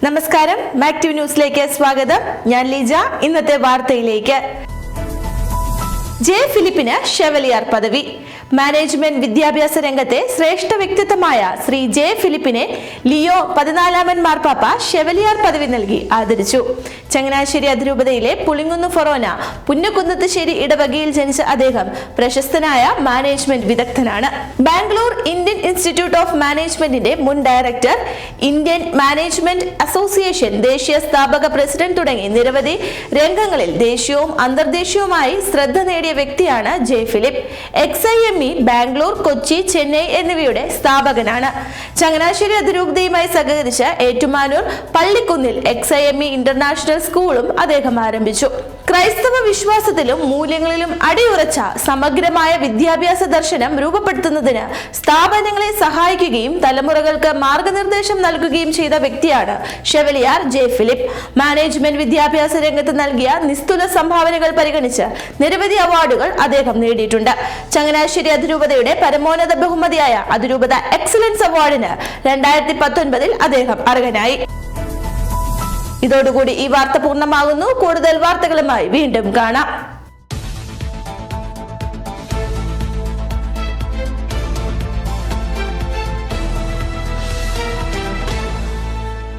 നമസ്കാരം, മാക്ടിവ് ന്യൂസിലേക്ക് സ്വാഗതം. ഞാൻ ലീജ. ഇന്നത്തെ വാർത്തയിലേക്ക്. ജെ ഫിലിപ്പിന് ഷെവലിയർ പദവി. മാനേജ്മെന്റ് വിദ്യാഭ്യാസ രംഗത്തെ ശ്രേഷ്ഠ വ്യക്തിത്വമായ ശ്രീ ജെ ഫിലിപ്പിനെ ലിയോ 14 മാർപ്പാപ്പ ഷെവലിയർ പദവി നൽകി ആദരിച്ചു. ചങ്ങനാശ്ശേരി അതിരൂപതയിലെ പുളിങ്കുന്ന് ഫൊറോന പുന്നക്കുന്നത്തുശ്ശേരി ഇടവകയിൽ ജനിച്ച അദ്ദേഹം പ്രശസ്തനായ മാനേജ്മെന്റ് വിദഗ്ധനാണ്. ബാംഗ്ലൂർ ഇന്ത്യൻ ഇൻസ്റ്റിറ്റ്യൂട്ട് ഓഫ് മാനേജ്മെന്റിന്റെ മുൻ ഡയറക്ടർ, ഇന്ത്യൻ മാനേജ്മെന്റ് അസോസിയേഷൻ ദേശീയ സ്ഥാപക പ്രസിഡന്റ് തുടങ്ങി നിരവധി രംഗങ്ങളിൽ ദേശീയവും അന്തർദേശീയവുമായി ശ്രദ്ധ നേടിയ വ്യക്തിയാണ് J Philip. XIME Bangalore, Kochi, Chennai എന്നിവയുടെ സ്ഥാപകനാണ്. ചങ്ങനാശ്ശേരി അതിരൂപതയുമായി സഹകരിച്ച് ഏറ്റുമാനൂർ പള്ളിക്കുന്നിൽ XIME ഇന്റർനാഷണൽ സ്കൂളും അദ്ദേഹം ആരംഭിച്ചു. ക്രൈസ്തവ വിശ്വാസത്തിലും മൂല്യങ്ങളിലും അടിയുറച്ച സമഗ്രമായ വിദ്യാഭ്യാസ ദർശനം രൂപപ്പെടുത്തുന്നതിന് സ്ഥാപനങ്ങളെ സഹായിക്കുകയും തലമുറകൾക്ക് മാർഗനിർദ്ദേശം നൽകുകയും ചെയ്ത വ്യക്തിയാണ് ഷെവലിയർ ജെ ഫിലിപ്പ്. മാനേജ്മെന്റ് വിദ്യാഭ്യാസ രംഗത്ത് നൽകിയ നിസ്തുല സംഭാവനകൾ പരിഗണിച്ച് നിരവധി അവാർഡുകൾ അദ്ദേഹം നേടിയിട്ടുണ്ട്. ചങ്ങനാശ്ശേരി അതിരൂപതയുടെ പരമോന്നത ബഹുമതിയായ അതിരൂപത എക്സലൻസ് അവാർഡിന് 2019 അദ്ദേഹം അർഹനായി. ഇതോടുകൂടി ഈ വാർത്ത പൂർണ്ണമാകുന്നു. കൂടുതൽ വാർത്തകളുമായി വീണ്ടും കാണാം.